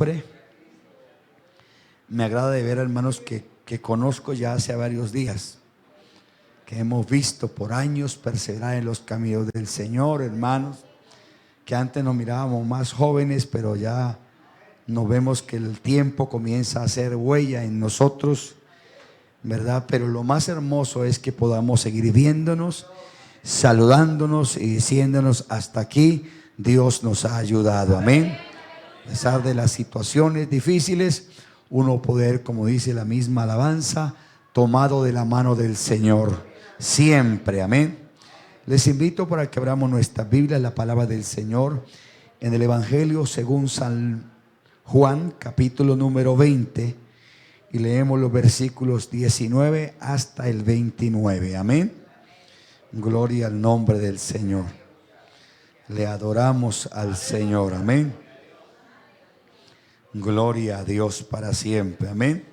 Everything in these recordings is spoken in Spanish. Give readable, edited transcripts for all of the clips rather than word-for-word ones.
siempre me agrada de ver hermanos que conozco ya hace varios días, que hemos visto por años perseverar en los caminos del Señor, hermanos, que antes nos mirábamos más jóvenes, pero ya nos vemos que el tiempo comienza a hacer huella en nosotros, ¿verdad? Pero lo más hermoso es que podamos seguir viéndonos, saludándonos y diciéndonos: hasta aquí Dios nos ha ayudado, amén. A pesar de las situaciones difíciles, uno poder, como dice la misma alabanza, tomado de la mano del Señor siempre, amén. Les invito para que abramos nuestra Biblia, la palabra del Señor, en el Evangelio según San Juan, capítulo número 20, y leemos los versículos 19 hasta el 29, amén. Gloria al nombre del Señor. Le adoramos al Señor, amén. Gloria a Dios para siempre, amén.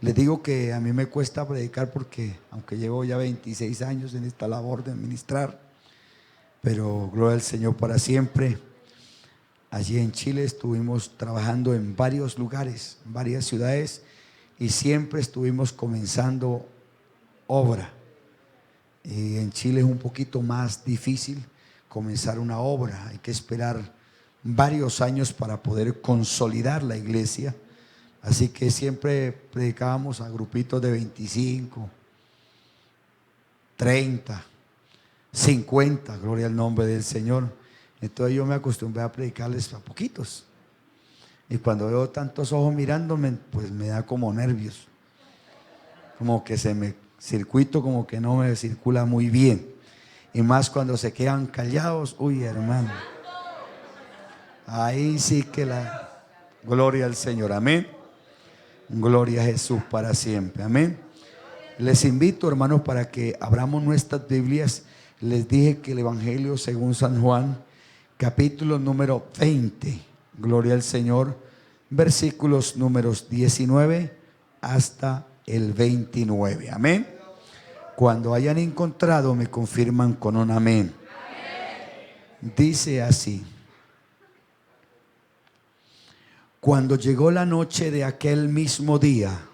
Les digo que a mí me cuesta predicar porque, aunque llevo ya 26 años en esta labor de ministrar, pero gloria al Señor para siempre. Allí en Chile estuvimos trabajando en varios lugares, en varias ciudades, y siempre estuvimos comenzando obra. Y en Chile es un poquito más difícil comenzar una obra, hay que esperar varios años para poder consolidar la iglesia. Así que siempre predicábamos a grupitos de 25, 30, 50, gloria al nombre del Señor. Entonces yo me acostumbré a predicarles a poquitos. Y cuando veo tantos ojos mirándome, pues me da como nervios. Como que circuito como que no me circula muy bien. Y más cuando se quedan callados, uy, hermano. Ahí sí que la gloria al Señor, amén. Gloria a Jesús para siempre, amén. Les invito, hermanos, para que abramos nuestras Biblias. Les dije que el Evangelio según San Juan, capítulo número 20, gloria al Señor, versículos números 19 hasta el 29, amén. Cuando hayan encontrado me confirman con un amén. Dice así: cuando llegó la noche de aquel mismo día,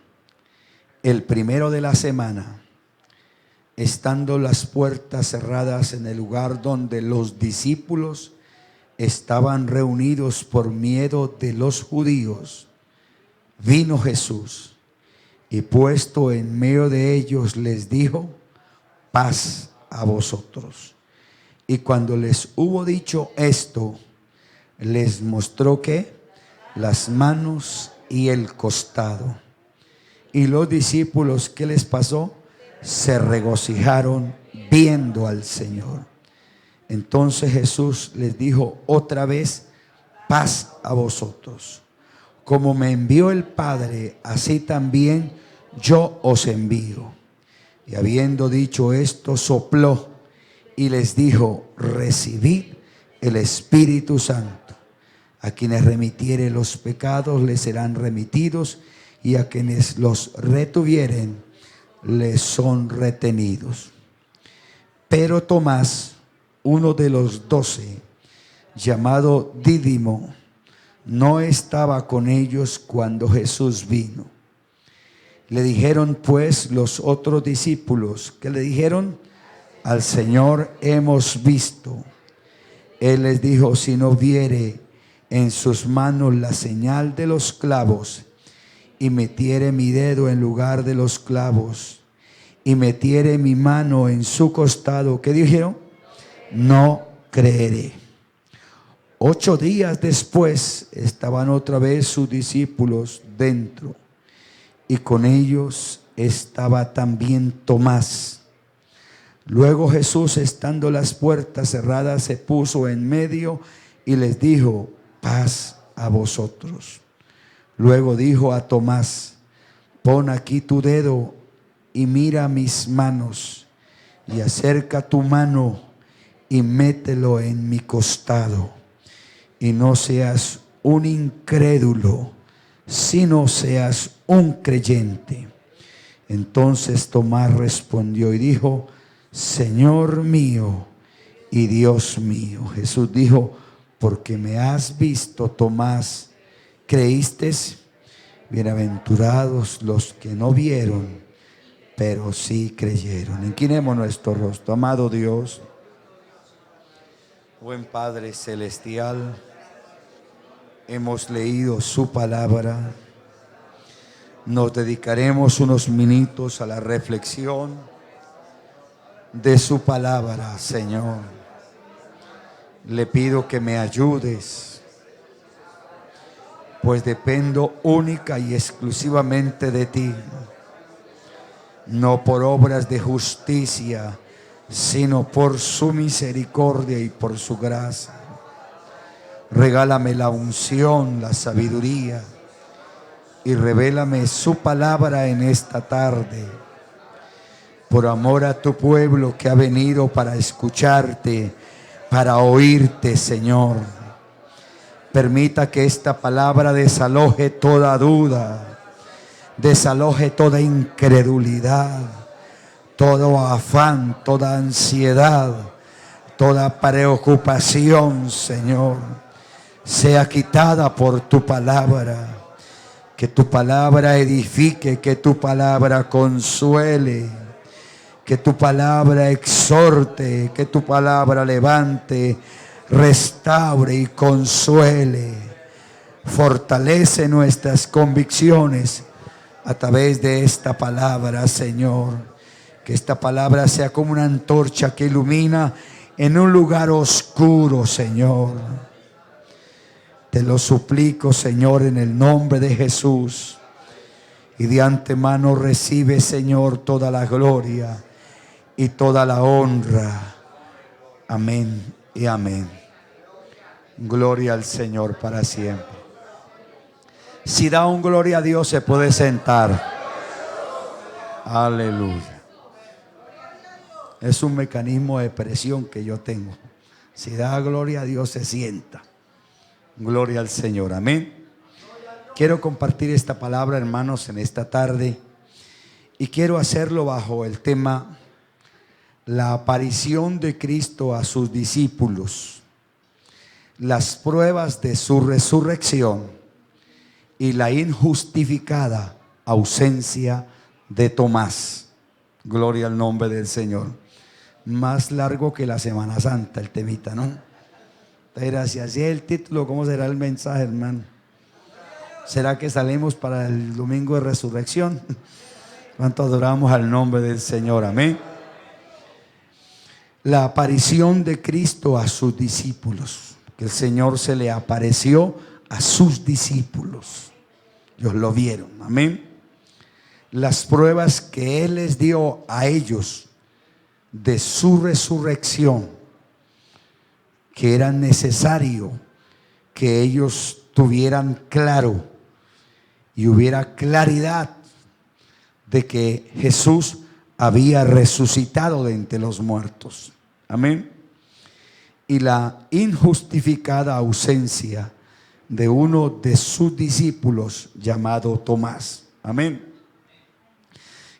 el primero de la semana, estando las puertas cerradas en el lugar donde los discípulos estaban reunidos por miedo de los judíos, vino Jesús y puesto en medio de ellos les dijo: paz a vosotros. Y cuando les hubo dicho esto, les mostró que las manos y el costado. Y los discípulos, ¿qué les pasó? Se regocijaron viendo al Señor. Entonces Jesús les dijo otra vez: paz a vosotros. Como me envió el Padre, así también yo os envío. Y habiendo dicho esto, sopló y les dijo: recibid el Espíritu Santo. A quienes remitiere los pecados les serán remitidos, y a quienes los retuvieren les son retenidos. Pero Tomás, uno de los 12, llamado Dídimo, no estaba con ellos cuando Jesús vino. Le dijeron pues los otros discípulos, ¿qué le dijeron? Al Señor hemos visto. Él les dijo: si no viere en sus manos la señal de los clavos, y metiere mi dedo en lugar de los clavos, y metiere mi mano en su costado, ¿qué dijeron? No creeré. 8 días después estaban otra vez sus discípulos dentro, y con ellos estaba también Tomás. Luego Jesús, estando las puertas cerradas, se puso en medio y les dijo: paz a vosotros. Luego dijo a Tomás: pon aquí tu dedo y mira mis manos, y acerca tu mano y mételo en mi costado, y no seas un incrédulo, sino seas un creyente. Entonces Tomás respondió y dijo: Señor mío y Dios mío. Jesús dijo: porque me has visto, Tomás, creísteis, bienaventurados los que no vieron, pero sí creyeron. Inclinemos nuestro rostro. Amado Dios, buen Padre Celestial, hemos leído su palabra. Nos dedicaremos unos minutos a la reflexión de su palabra, Señor. Le pido que me ayudes, pues dependo única y exclusivamente de ti, no por obras de justicia, sino por su misericordia y por su gracia. Regálame la unción, la sabiduría, y revélame su palabra en esta tarde, por amor a tu pueblo que ha venido para escucharte, para oírte, Señor. Permita que esta palabra desaloje toda duda, desaloje toda incredulidad, todo afán, toda ansiedad, toda preocupación, Señor, sea quitada por tu palabra. Que tu palabra edifique, que tu palabra consuele, que tu palabra exhorte, que tu palabra levante, restaure y consuele. Fortalece nuestras convicciones a través de esta palabra, Señor. Que esta palabra sea como una antorcha que ilumina en un lugar oscuro, Señor. Te lo suplico, Señor, en el nombre de Jesús. Y de antemano recibe, Señor, toda la gloria y toda la honra. Amén y amén. Gloria al Señor para siempre. Si da un gloria a Dios, se puede sentar. Aleluya. Es un mecanismo de presión que yo tengo. Si da gloria a Dios, se sienta. Gloria al Señor, amén. Quiero compartir esta palabra, hermanos, en esta tarde, y quiero hacerlo bajo el tema la aparición de Cristo a sus discípulos, las pruebas de su resurrección y la injustificada ausencia de Tomás. Gloria al nombre del Señor. Más largo que la Semana Santa el temita, ¿no? Pero si así es el título, ¿cómo será el mensaje, hermano? ¿Será que salimos para el domingo de resurrección? ¿Cuánto adoramos al nombre del Señor? Amén. La aparición de Cristo a sus discípulos. Que el Señor se le apareció a sus discípulos. Ellos lo vieron. Amén. Las pruebas que Él les dio a ellos de su resurrección, que era necesario que ellos tuvieran claro y hubiera claridad de que Jesús había resucitado de entre los muertos. Amén. Y la injustificada ausencia de uno de sus discípulos llamado Tomás. Amén.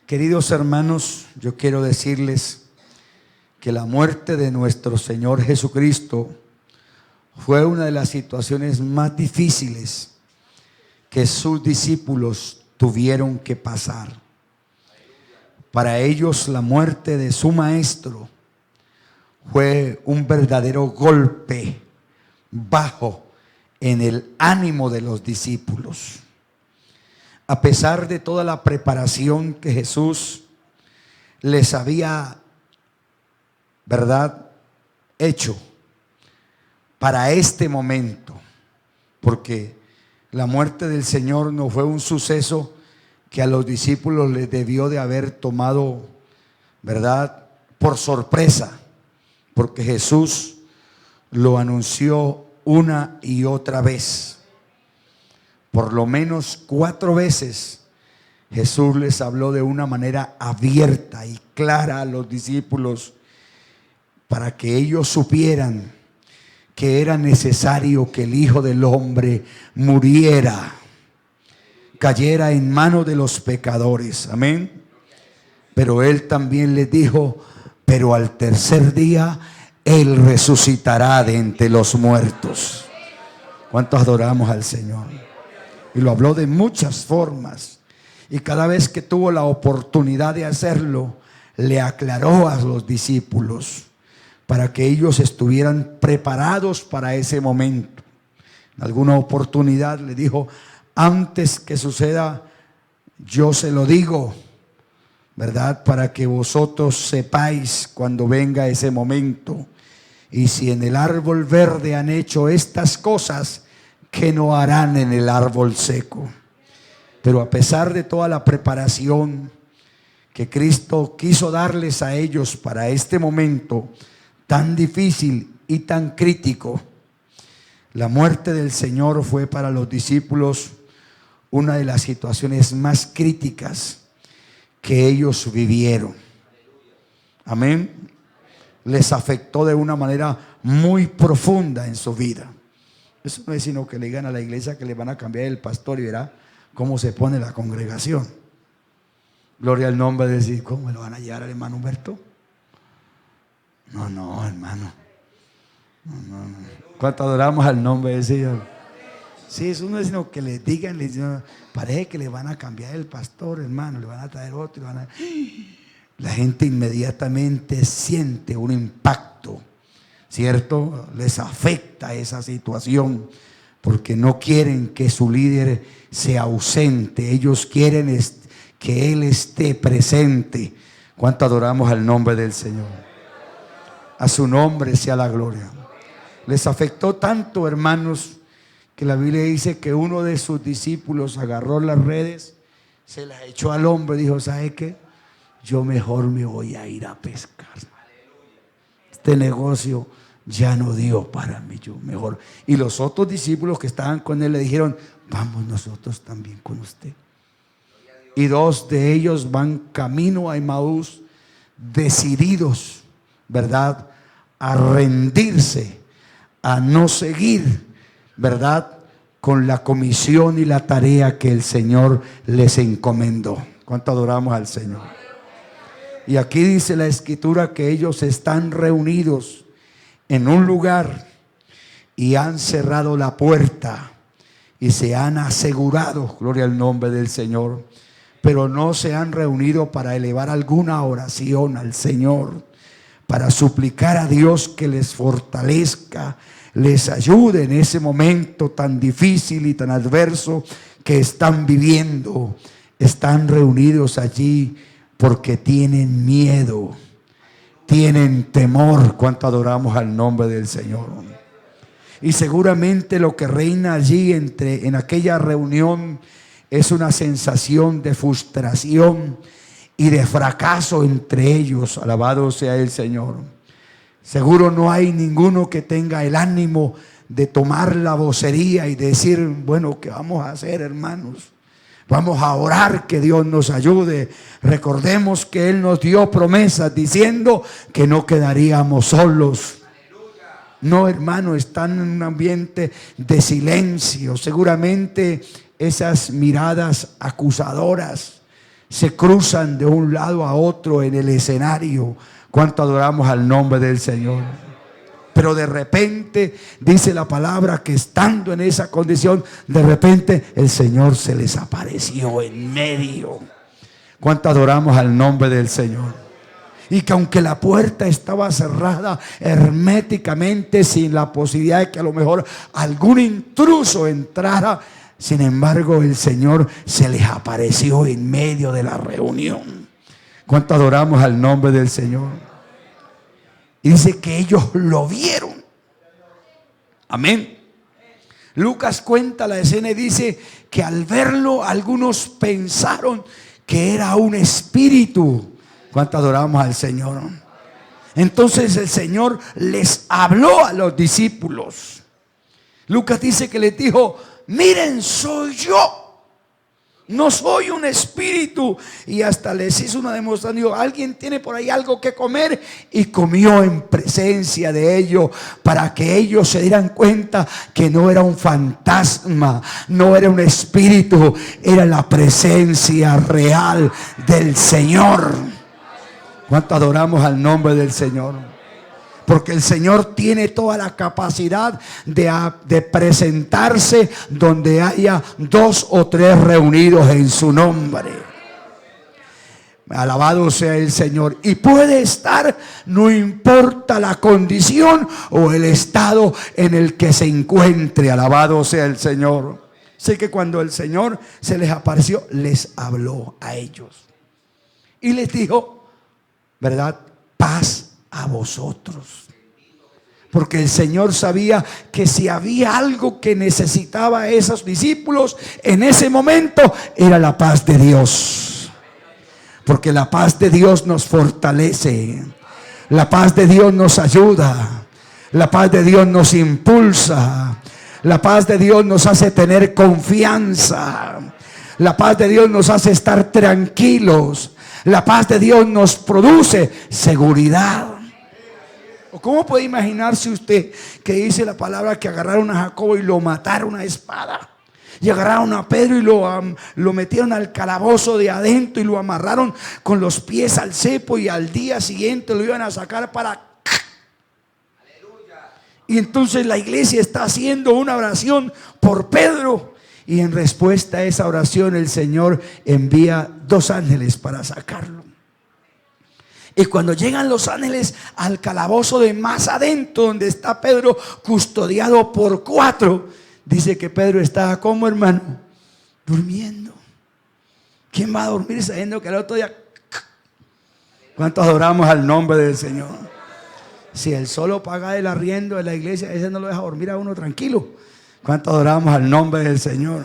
Queridos hermanos, yo quiero decirles que la muerte de nuestro Señor Jesucristo fue una de las situaciones más difíciles que sus discípulos tuvieron que pasar. Para ellos la muerte de su maestro fue un verdadero golpe bajo en el ánimo de los discípulos. A pesar de toda la preparación que Jesús les había, ¿verdad?, hecho para este momento, porque la muerte del Señor no fue un suceso que a los discípulos les debió de haber tomado, ¿verdad?, por sorpresa, porque Jesús lo anunció una y otra vez. Por lo menos 4 veces Jesús les habló de una manera abierta y clara a los discípulos para que ellos supieran que era necesario que el Hijo del Hombre muriera, cayera en manos de los pecadores. Amén. Pero Él también les dijo, pero al tercer día Él resucitará de entre los muertos. ¿Cuántos adoramos al Señor? Y lo habló de muchas formas. Y cada vez que tuvo la oportunidad de hacerlo, le aclaró a los discípulos para que ellos estuvieran preparados para ese momento. En alguna oportunidad le dijo: antes que suceda, yo se lo digo, ¿verdad? Para que vosotros sepáis cuando venga ese momento. Y si en el árbol verde han hecho estas cosas, ¿qué no harán en el árbol seco? Pero a pesar de toda la preparación que Cristo quiso darles a ellos para este momento tan difícil y tan crítico, la muerte del Señor fue para los discípulos una de las situaciones más críticas que ellos vivieron. Amén. Les afectó de una manera muy profunda en su vida. Eso no es sino que le digan a la iglesia que le van a cambiar el pastor y verá cómo se pone la congregación. Gloria al nombre de decir, ¿cómo me lo van a llevar al hermano Humberto? No, hermano. No. ¿Cuánto adoramos al nombre del Señor? Sí, eso no es sino que le digan, parece que le van a cambiar el pastor, hermano, le van a traer otro. La gente inmediatamente siente un impacto, ¿cierto? Les afecta esa situación porque no quieren que su líder sea ausente. Ellos quieren que Él esté presente. ¿Cuánto adoramos al nombre del Señor? A su nombre sea la gloria. Les afectó tanto, hermanos, que la Biblia dice que uno de sus discípulos agarró las redes, se las echó al hombro y dijo: ¿sabe qué? Yo mejor me voy a ir a pescar. Este negocio ya no dio para mí, yo mejor. Y los otros discípulos que estaban con él le dijeron: vamos nosotros también con usted. Y dos de ellos van camino a Emaús, decididos, ¿verdad?, a rendirse, a no seguir, ¿verdad?, con la comisión y la tarea que el Señor les encomendó. ¿Cuánto adoramos al Señor? Y aquí dice la Escritura que ellos están reunidos en un lugar y han cerrado la puerta y se han asegurado, gloria al nombre del Señor, pero no se han reunido para elevar alguna oración al Señor, para suplicar a Dios que les fortalezca, les ayude en ese momento tan difícil y tan adverso que están viviendo. Están reunidos allí porque tienen miedo, tienen temor. ¿Cuánto adoramos al nombre del Señor? Y seguramente lo que reina allí en aquella reunión es una sensación de frustración y de fracaso entre ellos. Alabado sea el Señor. Seguro no hay ninguno que tenga el ánimo de tomar la vocería y decir: bueno, ¿qué vamos a hacer, hermanos? Vamos a orar que Dios nos ayude. Recordemos que Él nos dio promesas diciendo que no quedaríamos solos. No, hermano, están en un ambiente de silencio. Seguramente esas miradas acusadoras se cruzan de un lado a otro en el escenario. ¿Cuánto adoramos al nombre del Señor? Pero de repente dice la palabra que estando en esa condición, de repente el Señor se les apareció en medio. ¿Cuánto adoramos al nombre del Señor? Y que aunque la puerta estaba cerrada herméticamente, sin la posibilidad de que a lo mejor algún intruso entrara, sin embargo el Señor se les apareció en medio de la reunión. ¿Cuánto adoramos al nombre del Señor? Y dice que ellos lo vieron. Amén. Lucas cuenta la escena y dice que al verlo algunos pensaron que era un espíritu. ¿Cuánto adoramos al Señor? Entonces el Señor les habló a los discípulos. Lucas dice que les dijo: miren, soy yo. No soy un espíritu. Y hasta les hizo una demostración. Dijo: alguien tiene por ahí algo que comer. Y comió en presencia de ellos, para que ellos se dieran cuenta que no era un fantasma, no era un espíritu, era la presencia real del Señor. ¿Cuánto adoramos al nombre del Señor? Porque el Señor tiene toda la capacidad de presentarse donde haya 2 o 3 reunidos en su nombre. Alabado sea el Señor. Y puede estar, no importa la condición o el estado en el que se encuentre. Alabado sea el Señor. Sé que cuando el Señor se les apareció, les habló a ellos y les dijo, ¿verdad? Paz a vosotros. Porque el Señor sabía que si había algo que necesitaba a esos discípulos en ese momento, era la paz de Dios. Porque la paz de Dios nos fortalece, la paz de Dios nos ayuda, la paz de Dios nos impulsa, la paz de Dios nos hace tener confianza, la paz de Dios nos hace estar tranquilos, la paz de Dios nos produce seguridad. ¿O cómo puede imaginarse usted que dice la palabra que agarraron a Jacobo y lo mataron a espada? Y agarraron a Pedro y lo metieron al calabozo de adentro y lo amarraron con los pies al cepo, y al día siguiente lo iban a sacar para... Y entonces la iglesia está haciendo una oración por Pedro, y en respuesta a esa oración el Señor envía 2 ángeles para sacarlo. Y cuando llegan los ángeles al calabozo de más adentro, donde está Pedro custodiado por 4, dice que Pedro estaba como, hermano, durmiendo. ¿Quién va a dormir sabiendo que el otro día? ¿Cuántos adoramos al nombre del Señor? Si Él solo paga el arriendo de la iglesia, ese no lo deja dormir a uno tranquilo. ¿Cuántos adoramos al nombre del Señor?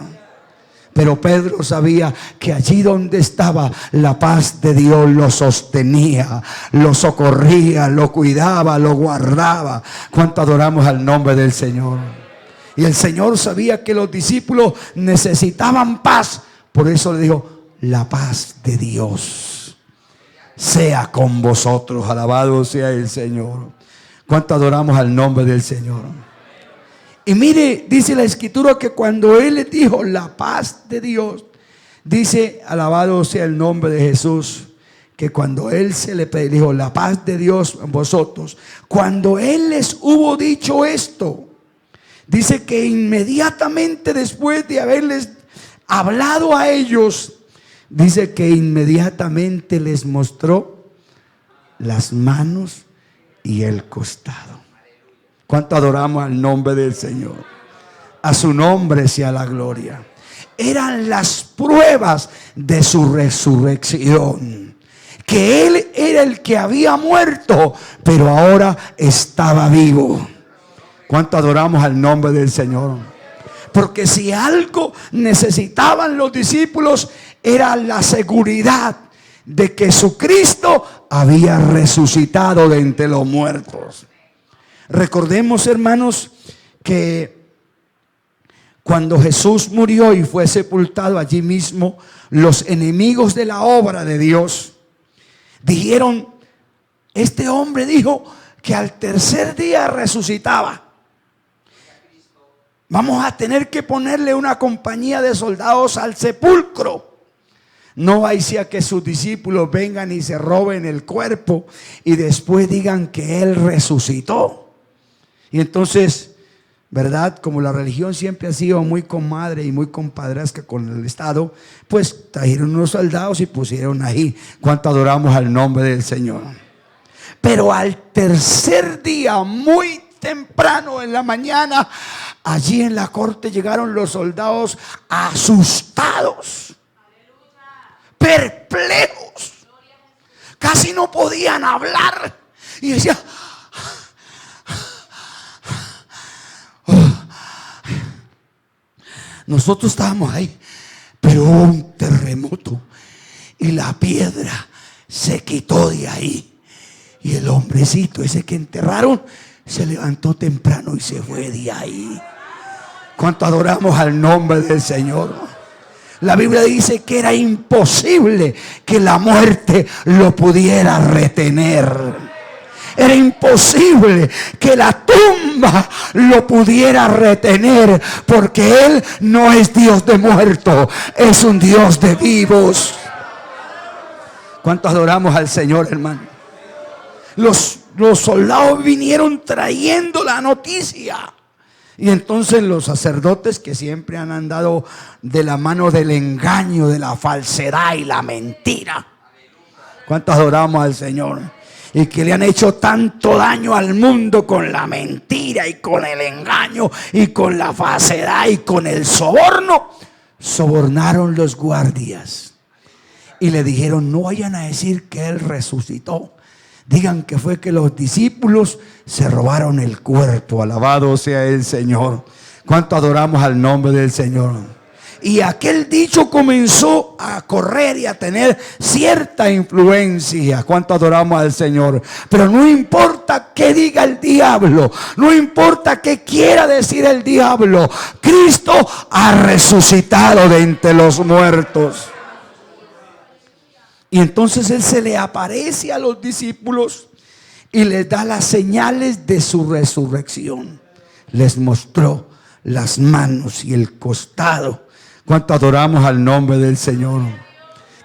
Pero Pedro sabía que allí donde estaba, la paz de Dios lo sostenía, lo socorría, lo cuidaba, lo guardaba. ¿Cuánto adoramos al nombre del Señor? Y el Señor sabía que los discípulos necesitaban paz. Por eso le dijo, la paz de Dios sea con vosotros. Alabado sea el Señor. ¿Cuánto adoramos al nombre del Señor? Y mire, dice la Escritura que cuando Él les dijo la paz de Dios, dice, alabado sea el nombre de Jesús, que cuando Él se le dijo la paz de Dios en vosotros, cuando Él les hubo dicho esto, dice que inmediatamente después de haberles hablado a ellos, dice que inmediatamente les mostró las manos y el costado. ¿Cuánto adoramos al nombre del Señor? A su nombre sea la gloria. Eran las pruebas de su resurrección. Que Él era el que había muerto, pero ahora estaba vivo. ¿Cuánto adoramos al nombre del Señor? Porque si algo necesitaban los discípulos, era la seguridad de que su Cristo había resucitado de entre los muertos. Recordemos, hermanos, que cuando Jesús murió y fue sepultado allí mismo, los enemigos de la obra de Dios dijeron, este hombre dijo que al tercer día resucitaba. Vamos a tener que ponerle una compañía de soldados al sepulcro. No vaya a ser que sus discípulos vengan y se roben el cuerpo y después digan que Él resucitó. Y entonces, ¿verdad? Como la religión siempre ha sido muy comadre y muy compadresca con el Estado, pues trajeron unos soldados y pusieron ahí. ¿Cuánto adoramos al nombre del Señor? Pero al tercer día, muy temprano en la mañana, allí en la corte llegaron los soldados asustados, perplejos, casi no podían hablar y decían, nosotros estábamos ahí, pero hubo un terremoto y la piedra se quitó de ahí, y el hombrecito ese que enterraron se levantó temprano y se fue de ahí. ¿Cuánto adoramos al nombre del Señor? La Biblia dice que era imposible que la muerte lo pudiera retener. Era imposible que la tumba lo pudiera retener, porque Él no es Dios de muertos, es un Dios de vivos. ¿Cuánto adoramos al Señor, hermano? Los los soldados vinieron trayendo la noticia. Y entonces los sacerdotes, que siempre han andado de la mano del engaño, de la falsedad y la mentira. ¿Cuántos adoramos al Señor? Y que le han hecho tanto daño al mundo con la mentira y con el engaño y con la falsedad y con el soborno. Sobornaron los guardias y le dijeron: no vayan a decir que Él resucitó. Digan que fue que los discípulos se robaron el cuerpo. Alabado sea el Señor. ¿Cuánto adoramos al nombre del Señor? Y aquel dicho comenzó a correr y a tener cierta influencia. ¿Cuánto adoramos al Señor? Pero no importa qué diga el diablo, no importa qué quiera decir el diablo, Cristo ha resucitado de entre los muertos. Y entonces Él se le aparece a los discípulos y les da las señales de su resurrección. Les mostró las manos y el costado. ¿Cuánto adoramos al nombre del Señor?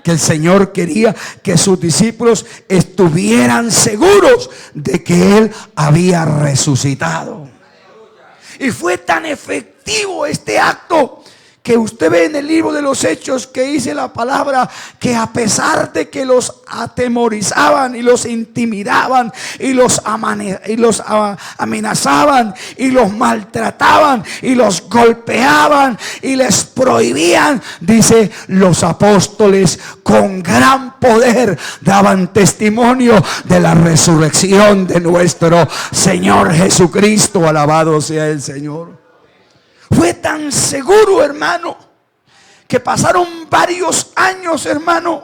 Que el Señor quería que sus discípulos estuvieran seguros de que Él había resucitado. Y fue tan efectivo este acto que usted ve en el libro de los Hechos, que dice la palabra que a pesar de que los atemorizaban y los intimidaban y los amenazaban y los maltrataban y los golpeaban y les prohibían, dice, los apóstoles con gran poder daban testimonio de la resurrección de nuestro Señor Jesucristo. Alabado sea el Señor. Fue tan seguro, hermano, que pasaron varios años, hermano,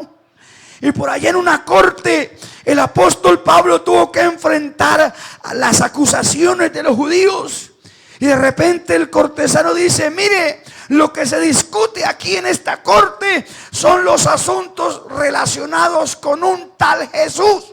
y por allá en una corte el apóstol Pablo tuvo que enfrentar a las acusaciones de los judíos. Y de repente el cortesano dice: mire, lo que se discute aquí en esta corte son los asuntos relacionados con un tal Jesús,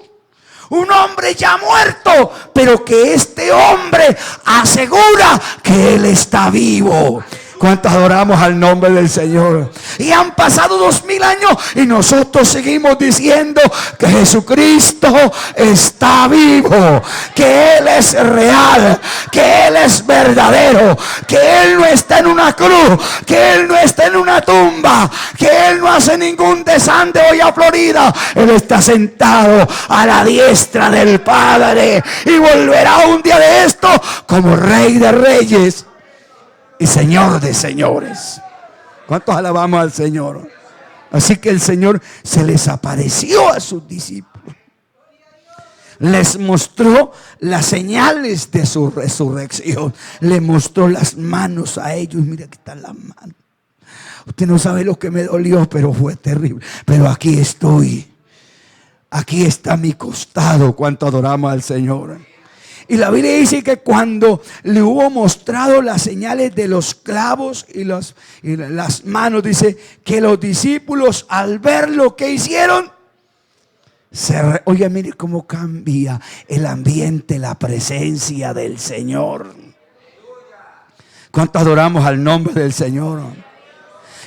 un hombre ya muerto, pero que este hombre asegura que Él está vivo. ¿Cuántos adoramos al nombre del Señor? Y han pasado 2000 años y nosotros seguimos diciendo que Jesucristo está vivo, que Él es real, que Él es verdadero, que Él no está en una cruz, que Él no está en una tumba, que Él no hace ningún desande hoy a Florida. Él está sentado a la diestra del Padre y volverá un día de esto como Rey de Reyes y Señor de señores. ¿Cuántos alabamos al Señor? Así que el Señor se les apareció a sus discípulos, les mostró las señales de su resurrección, les mostró las manos a ellos. Mira, aquí están las manos. Usted no sabe lo que me dolió, pero fue terrible. Pero aquí estoy, aquí está mi costado. ¿Cuánto adoramos al Señor? Y la Biblia dice que cuando le hubo mostrado las señales de los clavos y las manos, dice que los discípulos, al ver lo que hicieron, oiga, mire cómo cambia el ambiente, la presencia del Señor. ¿Cuánto adoramos al nombre del Señor?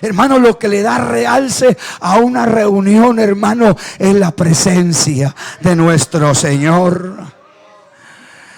Hermano, lo que le da realce a una reunión, hermano, es la presencia de nuestro Señor.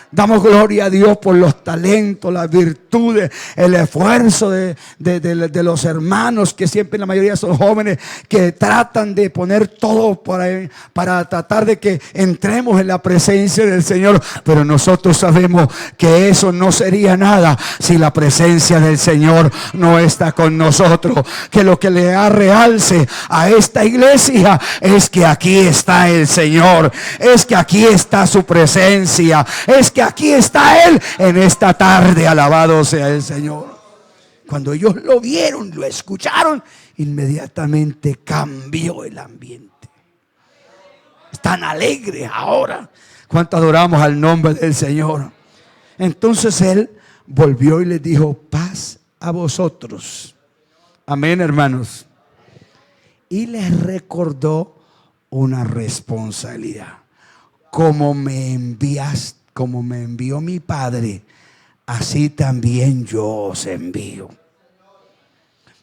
Damos gloria a Dios por los talentos, las virtudes, el esfuerzo de los hermanos, que siempre la mayoría son jóvenes, que tratan de poner todo para tratar de que entremos en la presencia del Señor. Pero nosotros sabemos que eso no sería nada si la presencia del Señor no está con nosotros. Que lo que le da realce a esta iglesia es que aquí está el Señor, es que aquí está su presencia, es que aquí está Él en esta tarde. Alabado sea el Señor. Cuando ellos lo vieron, lo escucharon, inmediatamente cambió el ambiente. Están alegres ahora. ¿Cuánto adoramos al nombre del Señor? Entonces Él volvió y les dijo: paz a vosotros. Amén, hermanos. Y les recordó una responsabilidad. Como me envió mi Padre, así también yo os envío.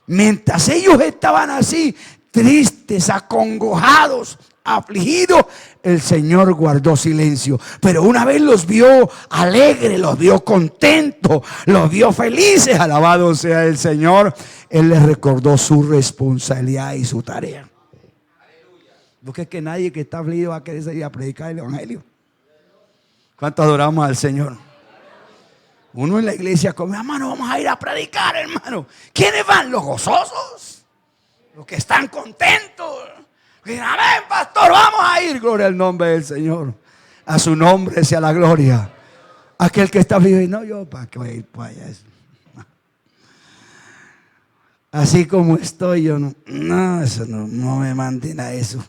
Mientras ellos estaban así, tristes, acongojados, afligidos, el Señor guardó silencio. Pero una vez los vio alegres, los vio contentos, los vio felices, alabado sea el Señor, Él les recordó su responsabilidad y su tarea. Porque es que nadie que está afligido va a querer salir a predicar el evangelio. ¿Cuánto adoramos al Señor? Uno en la iglesia come, hermano, vamos a ir a predicar, hermano. ¿Quiénes van? Los gozosos, los que están contentos. Dicen, amén, pastor, vamos a ir. Gloria al nombre del Señor. A su nombre sea la gloria. Aquel que está afligido, no, yo para qué voy a ir para allá. Así como estoy, yo eso no me manden a eso.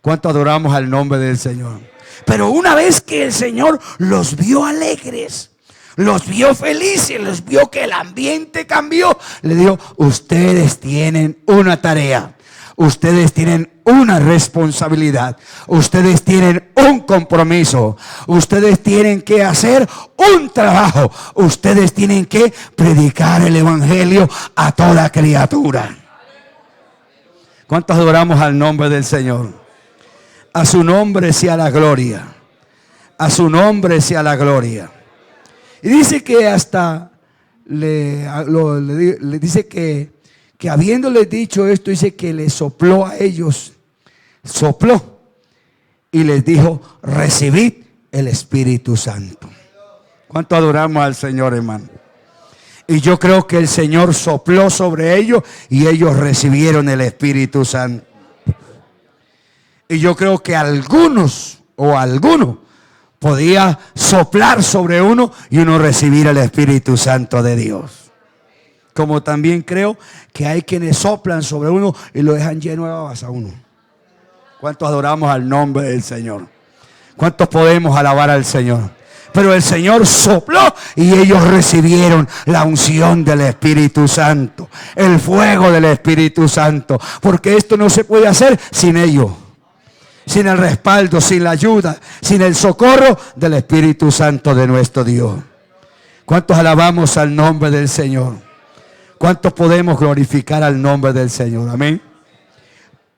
¿Cuánto adoramos al nombre del Señor? Pero una vez que el Señor los vio alegres, los vio felices, los vio que el ambiente cambió, le dijo, ustedes tienen una tarea, ustedes tienen una responsabilidad, ustedes tienen un compromiso, ustedes tienen que hacer un trabajo, ustedes tienen que predicar el evangelio a toda criatura. ¿Cuántos adoramos al nombre del Señor? A su nombre sea la gloria. A su nombre sea la gloria. Y dice que hasta le dice que habiéndole dicho esto, dice que le sopló a ellos. Sopló. Y les dijo, recibid el Espíritu Santo. ¿Cuánto adoramos al Señor, hermano? Y yo creo que el Señor sopló sobre ellos y ellos recibieron el Espíritu Santo. Y yo creo que algunos o alguno podía soplar sobre uno y uno recibir el Espíritu Santo de Dios. Como también creo que hay quienes soplan sobre uno y lo dejan lleno de babas a uno. ¿Cuántos adoramos al nombre del Señor? ¿Cuántos podemos alabar al Señor? Pero el Señor sopló y ellos recibieron la unción del Espíritu Santo, el fuego del Espíritu Santo, porque esto no se puede hacer sin ellos. Sin el respaldo, sin la ayuda, sin el socorro del Espíritu Santo de nuestro Dios. ¿Cuántos alabamos al nombre del Señor? ¿Cuántos podemos glorificar al nombre del Señor? Amén.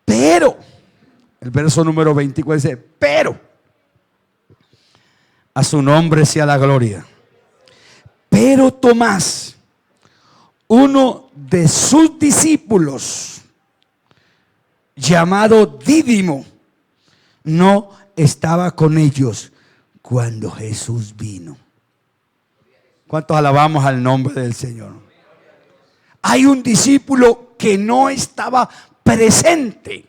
Pero, el verso número 24 dice, pero, a su nombre sea la gloria. Pero Tomás, uno de sus discípulos, llamado Dídimo, no estaba con ellos cuando Jesús vino. ¿Cuántos alabamos al nombre del Señor? Hay un discípulo que no estaba presente.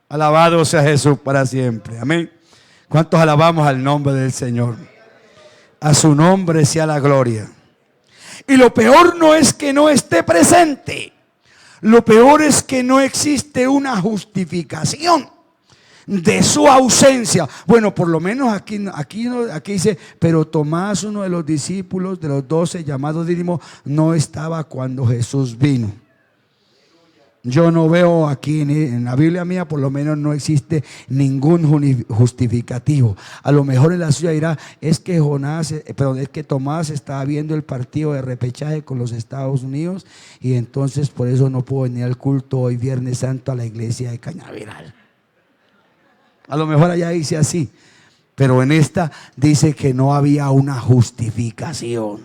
Alabado sea Jesús para siempre. Amén. ¿Cuántos alabamos al nombre del Señor? A su nombre sea la gloria. Y lo peor no es que no esté presente. Lo peor es que no existe una justificación de su ausencia. Bueno, por lo menos aquí dice, pero Tomás, uno de los discípulos de los 12, llamado Dídimo, no estaba cuando Jesús vino. Yo no veo aquí en la Biblia mía, por lo menos no existe ningún justificativo. A lo mejor en la suya dirá, es que Tomás estaba viendo el partido de repechaje con los Estados Unidos y entonces por eso no pudo venir al culto hoy Viernes Santo a la iglesia de Cañaveral. A lo mejor allá dice así, pero en esta dice que no había una justificación.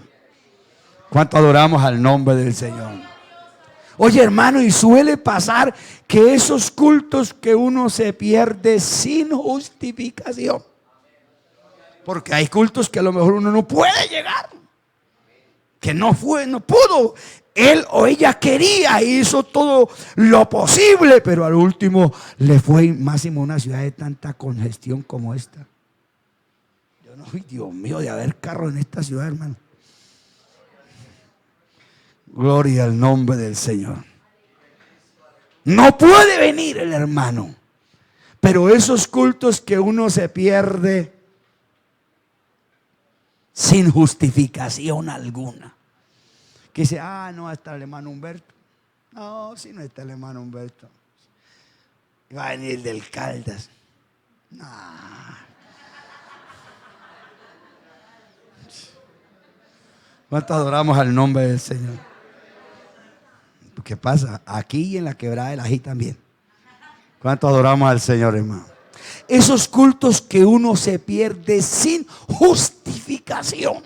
¿Cuánto adoramos al nombre del Señor? Oye, hermano, y suele pasar que esos cultos que uno se pierde sin justificación. Porque hay cultos que a lo mejor uno no puede llegar. Que no pudo. Él o ella quería, hizo todo lo posible, pero al último le fue máximo a una ciudad de tanta congestión como esta. Yo no, Dios mío, de haber carro en esta ciudad, hermano. Gloria al nombre del Señor. No puede venir el hermano. Pero esos cultos que uno se pierde sin justificación alguna. Que dice, no está el hermano Humberto. No, si no está el hermano Humberto. Va a venir del Caldas. No. ¿Cuánto adoramos al nombre del Señor? ¿Qué pasa? Aquí y en la quebrada del Ají también. ¿Cuánto adoramos al Señor, hermano? Esos cultos que uno se pierde sin justificación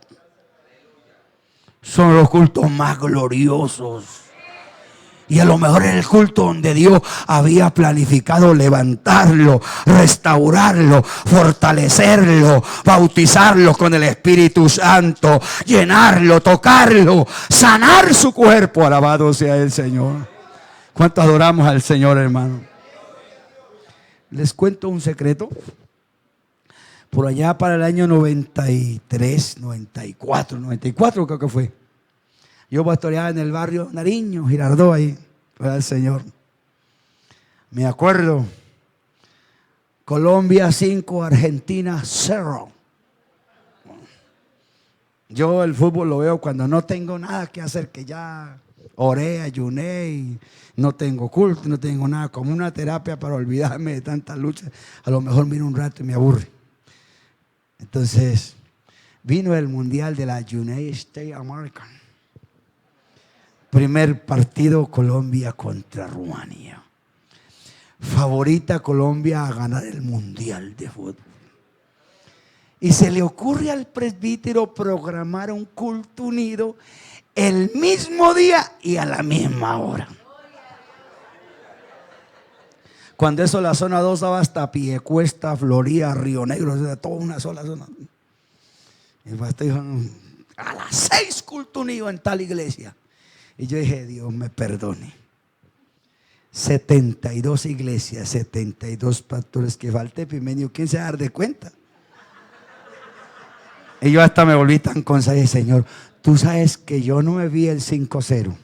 son los cultos más gloriosos. Y a lo mejor era el culto donde Dios había planificado levantarlo, restaurarlo, fortalecerlo, bautizarlo con el Espíritu Santo, llenarlo, tocarlo, sanar su cuerpo. Alabado sea el Señor. ¿Cuánto adoramos al Señor, hermano? Les cuento un secreto. Por allá para el año 93, 94 creo que fue. Yo pastoreaba en el barrio Nariño, Girardot, ahí, para el Señor. Me acuerdo, Colombia 5, Argentina 0. Yo el fútbol lo veo cuando no tengo nada que hacer, que ya oré, ayuné y no tengo culto, no tengo nada, como una terapia para olvidarme de tantas luchas. A lo mejor miro un rato y me aburre. Entonces, vino el mundial de la United States American. Primer partido, Colombia contra Rumanía. Favorita Colombia a ganar el mundial de fútbol. Y se le ocurre al presbítero programar un culto unido el mismo día y a la misma hora. Cuando eso la zona 2 daba hasta Piedecuesta, Florida, Río Negro, o sea, toda una sola zona. Y el pastor dijo, a las 6 culto unido en tal iglesia. Y yo dije, Dios me perdone. 72 iglesias, 72 pastores, que falta Epimenio. ¿Quién se va a dar de cuenta? Y yo hasta me volví tan consagrado, Señor, tú sabes que yo no me vi el 5-0.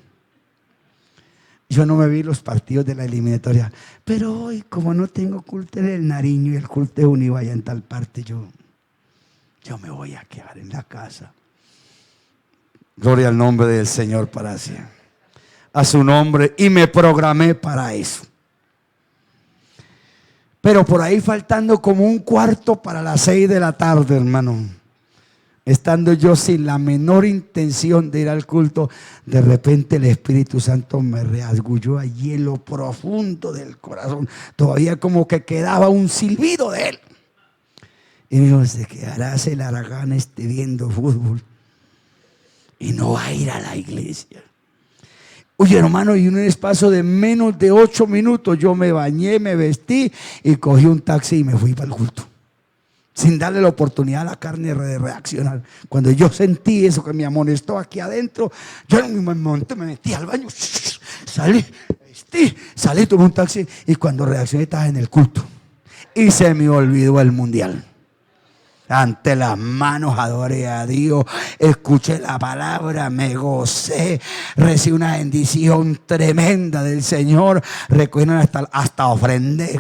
Yo no me vi los partidos de la eliminatoria. Pero hoy, como no tengo culto en el Nariño y el culto de Univa allá en tal parte, yo me voy a quedar en la casa. Gloria al nombre del Señor para siempre. A su nombre. Y me programé para eso. Pero por ahí faltando como un cuarto para las 6 de la tarde, hermano. Estando yo sin la menor intención de ir al culto, de repente el Espíritu Santo me rasguñó allí en lo profundo del corazón. Todavía como que quedaba un silbido de él. Y me dijo, se quedará el Aragán viendo fútbol y no va a ir a la iglesia. Oye, hermano, y en un espacio de menos de 8 minutos yo me bañé, me vestí y cogí un taxi y me fui para el culto. Sin darle la oportunidad a la carne de reaccionar. Cuando yo sentí eso que me amonestó aquí adentro, yo me monté, me metí al baño, salí, tomé un taxi y cuando reaccioné estaba en el culto. Y se me olvidó el mundial. Ante las manos adoré a Dios, escuché la palabra, me gocé, recibí una bendición tremenda del Señor. Recuerden, hasta ofrendé,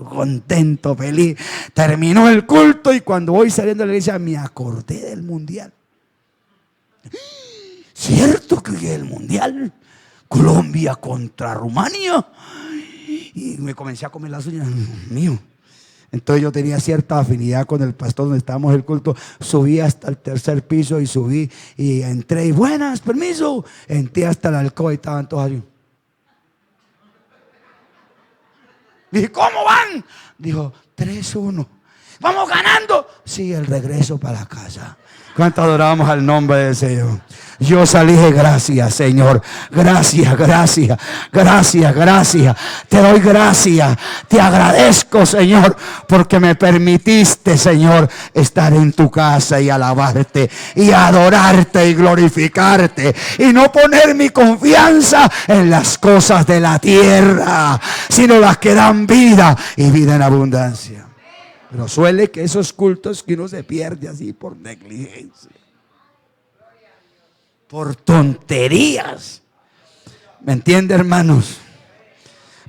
contento, feliz. Terminó el culto y cuando voy saliendo de la iglesia me acordé del mundial. ¿Cierto que el mundial? Colombia contra Rumania. Y me comencé a comer las uñas, mío. Entonces yo tenía cierta afinidad con el pastor donde estábamos en el culto. Subí hasta el 3er piso y subí y entré y buenas, permiso. Entré hasta la alcoba y estaban todos allí. Dije, ¿cómo van? Dijo, 3-1. ¿Vamos ganando? Sí, el regreso para la casa. ¿Cuánto adoramos al nombre del Señor? Yo salí de gracias, Señor. Gracias. Te doy gracias. Te agradezco, Señor, porque me permitiste, Señor, estar en tu casa y alabarte y adorarte y glorificarte y no poner mi confianza en las cosas de la tierra, sino las que dan vida y vida en abundancia. Pero suele que esos cultos que uno se pierde así por negligencia, por tonterías, ¿me entiende, hermanos?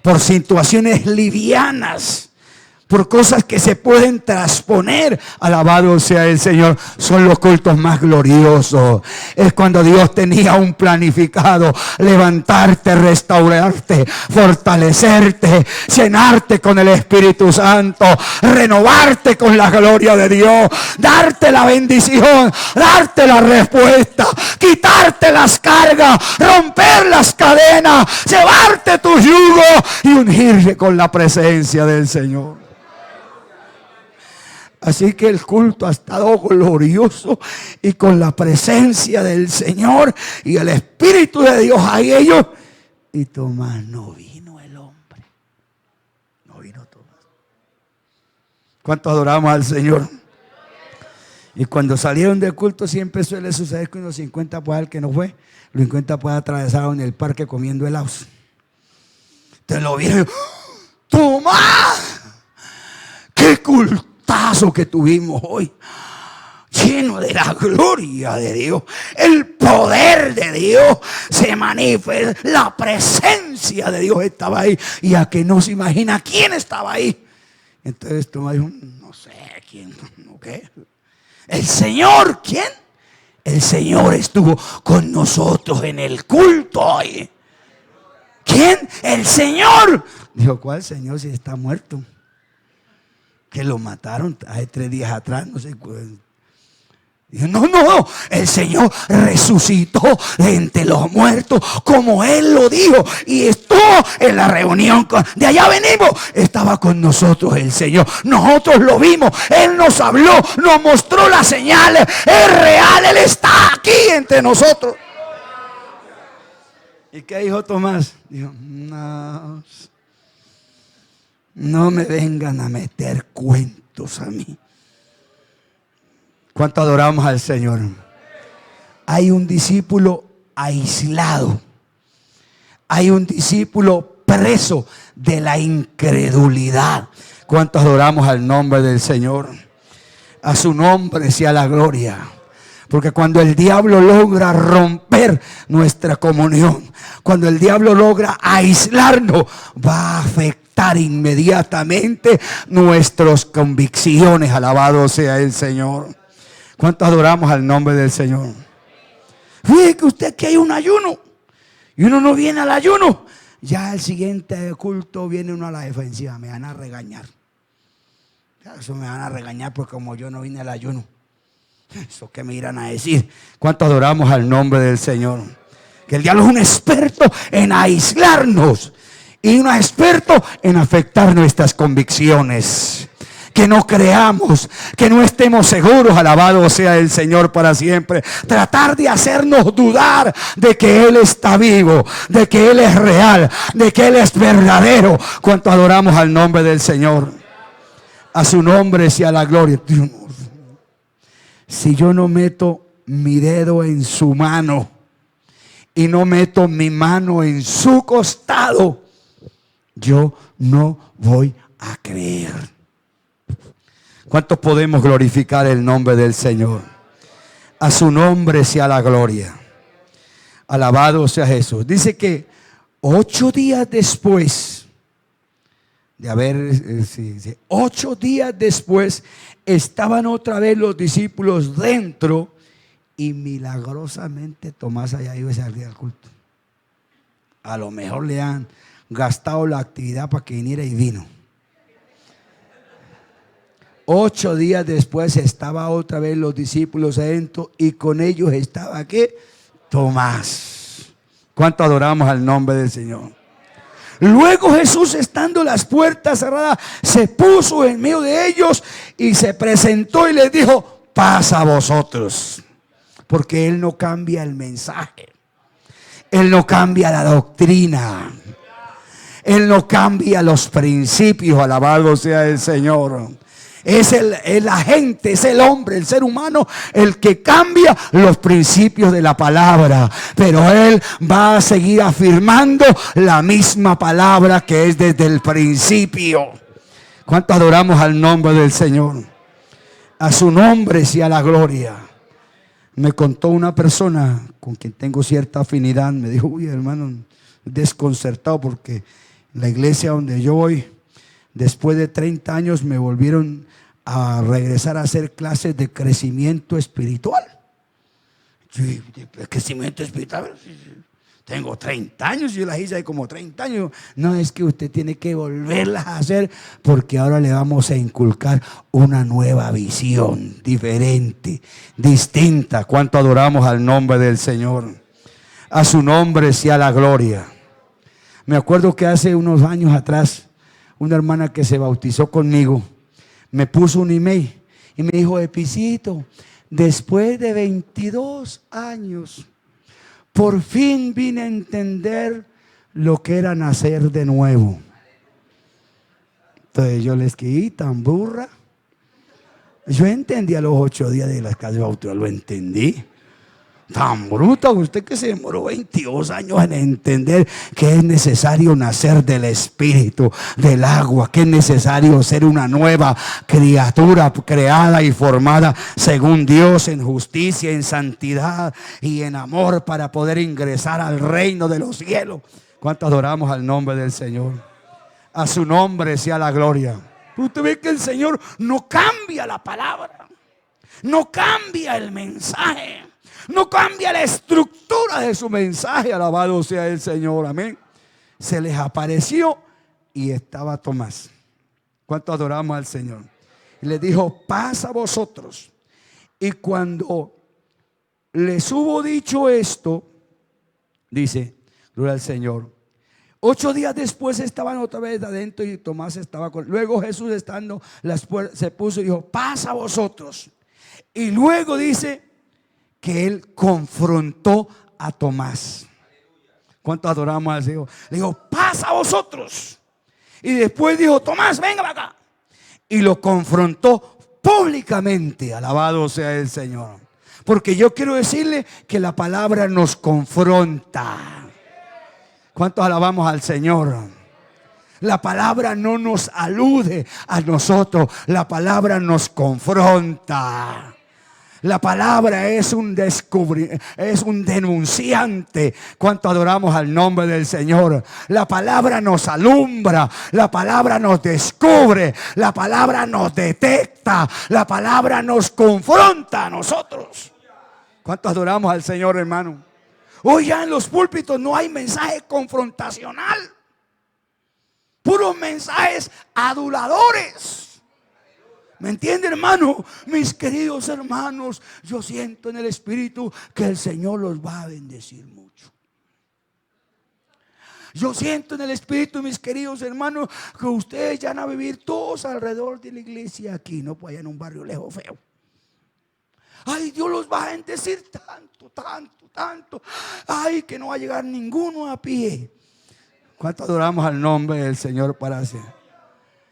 Por situaciones livianas, por cosas que se pueden transponer. Alabado sea el Señor. Son los cultos más gloriosos. Es cuando Dios tenía un planificado levantarte, restaurarte, fortalecerte, llenarte con el Espíritu Santo, renovarte con la gloria de Dios, darte la bendición, darte la respuesta, quitarte las cargas, romper las cadenas, llevarte tu yugo y ungirte con la presencia del Señor. Así que el culto ha estado glorioso y con la presencia del Señor y el Espíritu de Dios ahí ellos. Y Tomás no vino, el hombre. No vino Tomás. ¿Cuánto adoramos al Señor? Y cuando salieron del culto siempre suele suceder que uno se encuentra pues al que no fue, lo encuentra pues atravesado en el parque comiendo helados. Te lo vieron. ¡Tomás! ¡Qué cultazo que tuvimos hoy! Lleno de la gloria de Dios, el poder de Dios se manifiesta, la presencia de Dios estaba ahí. Y a que no se imagina quién estaba ahí. Entonces Tomás dijo, no sé quién, ¿qué? El Señor, ¿quién? El Señor estuvo con nosotros en el culto hoy. ¿Quién? El Señor. Dijo, ¿cuál Señor si está muerto? Que lo mataron hace 3 días atrás, no sé. Dijo, no, el Señor resucitó de entre los muertos como Él lo dijo. Y estuvo en la reunión, de allá venimos, estaba con nosotros el Señor. Nosotros lo vimos, Él nos habló, nos mostró las señales. Es real, Él está aquí entre nosotros. ¿Y qué dijo Tomás? Dijo, no me vengan a meter cuentos a mí. ¿Cuánto adoramos al Señor? Hay un discípulo aislado. Hay un discípulo preso de la incredulidad. ¿Cuánto adoramos al nombre del Señor? A su nombre sea la gloria. Porque cuando el diablo logra romper nuestra comunión, cuando el diablo logra aislarnos, va a afectar inmediatamente nuestras convicciones. Alabado sea el Señor. ¿Cuánto adoramos al nombre del Señor? Fíjese que usted que hay un ayuno y uno no viene al ayuno, ya el siguiente culto viene uno a la defensiva. Me van a regañar. Eso me van a regañar porque como yo no vine al ayuno. Eso que me irán a decir. ¿Cuánto adoramos al nombre del Señor? Que el diablo es un experto en aislarnos y un experto en afectar nuestras convicciones. Que no creamos, que no estemos seguros, alabado sea el Señor para siempre. Tratar de hacernos dudar de que Él está vivo, de que Él es real, de que Él es verdadero. Cuánto adoramos al nombre del Señor. A su nombre sea la gloria. Si yo no meto mi dedo en su mano y no meto mi mano en su costado, yo no voy a creer. ¿Cuántos podemos glorificar el nombre del Señor? A su nombre sea la gloria. Alabado sea Jesús. Dice que 8 días después de haber, 8 días después, estaban otra vez los discípulos dentro y milagrosamente Tomás allá iba ese día al culto. A lo mejor le han gastado la actividad para que viniera y vino. 8 días después estaba otra vez los discípulos adentro y con ellos estaba ¿qué? Tomás. ¿Cuánto adoramos al nombre del Señor? Luego Jesús, estando las puertas cerradas, se puso en medio de ellos y se presentó y les dijo, paz a vosotros. Porque Él no cambia el mensaje. Él no cambia la doctrina. Él no cambia los principios. Alabado sea el Señor. Es el agente, es el hombre, el ser humano, el que cambia los principios de la palabra. Pero Él va a seguir afirmando la misma palabra que es desde el principio. ¿Cuánto adoramos al nombre del Señor? A su nombre sea la gloria. Me contó una persona con quien tengo cierta afinidad. Me dijo, uy hermano, desconcertado porque la iglesia donde yo voy, después de 30 años me volvieron a regresar a hacer clases de crecimiento espiritual. Sí, crecimiento espiritual. Tengo 30 años, yo las hice hace como 30 años. No, es que usted tiene que volverlas a hacer porque ahora le vamos a inculcar una nueva visión, diferente, distinta. ¿Cuánto adoramos al nombre del Señor? A su nombre sea la gloria. Me acuerdo que hace unos años atrás, una hermana que se bautizó conmigo me puso un email Y me dijo, Epicito, después de 22 años, por fin vine a entender lo que era nacer de nuevo. Entonces yo les escribí, tan burra. Yo entendí a los 8 días de la casa de bautismo, lo entendí. Tan bruta, usted que se demoró 22 años en entender que es necesario nacer del Espíritu, del agua, que es necesario ser una nueva criatura creada y formada según Dios en justicia, en santidad y en amor para poder ingresar al reino de los cielos. ¿Cuánto adoramos al nombre del Señor? A su nombre sea la gloria. Usted ve que el Señor no cambia la palabra, no cambia el mensaje, no cambia la estructura de su mensaje. Alabado sea el Señor, amén. Se les apareció y estaba Tomás. ¿Cuánto adoramos al Señor? Y les dijo, paz a vosotros. Y cuando les hubo dicho esto, dice, gloria al Señor, 8 días después estaban otra vez adentro y Tomás estaba con. Luego Jesús, estando las puertas, se puso y dijo, paz a vosotros. Y luego dice que él confrontó a Tomás. ¿Cuánto adoramos al Señor? Le dijo, paz a vosotros. Y después dijo, Tomás, venga para acá. Y lo confrontó públicamente. Alabado sea el Señor. Porque yo quiero decirle que la palabra nos confronta. ¿Cuántos alabamos al Señor? La palabra no nos alude a nosotros. La palabra nos confronta. La palabra es un denunciante. ¿Cuánto adoramos al nombre del Señor? La palabra nos alumbra. La palabra nos descubre. La palabra nos detecta. La palabra nos confronta a nosotros. ¿Cuánto adoramos al Señor, hermano? Hoy ya en los púlpitos no hay mensaje confrontacional. Puros mensajes aduladores. ¿Me entiende, hermano? Mis queridos hermanos, yo siento en el Espíritu que el Señor los va a bendecir mucho. Yo siento en el Espíritu, mis queridos hermanos, que ustedes ya van a vivir todos alrededor de la iglesia aquí, no pues allá en un barrio lejos feo. Ay, Dios los va a bendecir tanto, tanto, tanto. Ay, que no va a llegar ninguno a pie. ¿Cuánto adoramos al nombre del Señor para hacer?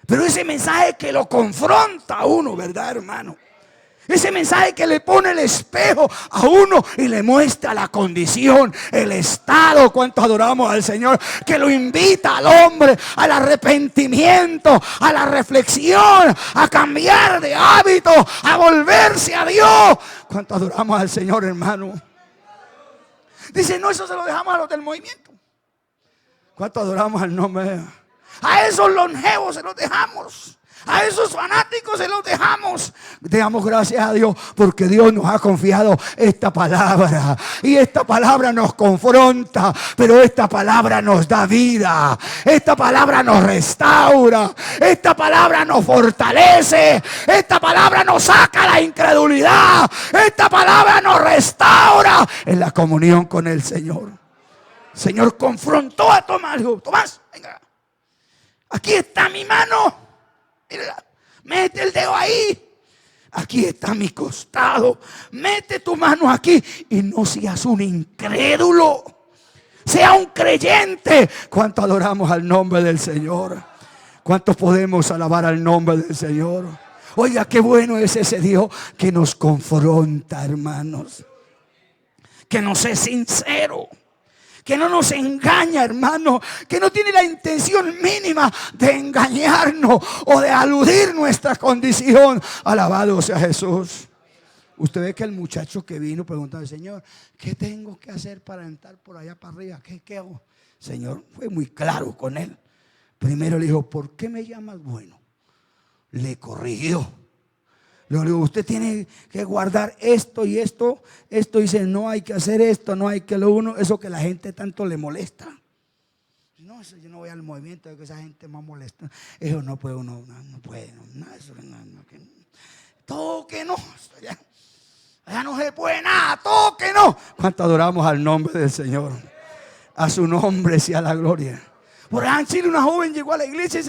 Pero ese mensaje que lo confronta a uno, ¿verdad, hermano? Ese mensaje que le pone el espejo a uno y le muestra la condición, el estado. ¿Cuánto adoramos al Señor? Que lo invita al hombre al arrepentimiento, a la reflexión, a cambiar de hábito, a volverse a Dios. ¿Cuánto adoramos al Señor, hermano? Dice, no, eso se lo dejamos a los del movimiento. ¿Cuánto adoramos al nombre? A esos longevos se los dejamos. A esos fanáticos se los dejamos. Damos gracias a Dios porque Dios nos ha confiado esta palabra. Y esta palabra nos confronta, pero esta palabra nos da vida. Esta palabra nos restaura. Esta palabra nos fortalece. Esta palabra nos saca la incredulidad. Esta palabra nos restaura en la comunión con el Señor. El Señor confrontó a Tomás. Dijo, Tomás, venga, aquí está mi mano. Mira, mete el dedo ahí. Aquí está mi costado. Mete tu mano aquí y no seas un incrédulo. Sea un creyente. ¿Cuánto adoramos al nombre del Señor? ¿Cuántos podemos alabar al nombre del Señor? Oiga, qué bueno es ese Dios que nos confronta, hermanos. Que nos es sincero. Que no nos engaña, hermano. Que no tiene la intención mínima de engañarnos o de aludir nuestra condición. Alabado sea Jesús. Usted ve que el muchacho que vino preguntando, Señor, ¿qué tengo que hacer para entrar por allá para arriba? ¿Qué hago? Señor fue muy claro con él. Primero le dijo, ¿por qué me llamas bueno? Le corrigió. Le digo, usted tiene que guardar esto y esto. Esto dice, no hay que hacer esto, no hay que lo uno. Eso que la gente tanto le molesta. No, eso yo no voy al movimiento de que esa gente más molesta. Eso no puede uno, no puede. No, eso, todo que no. Ya no se puede nada, todo que no. ¿Cuánto adoramos al nombre del Señor? A su nombre sea la gloria. Por allá en Chile una joven llegó a la iglesia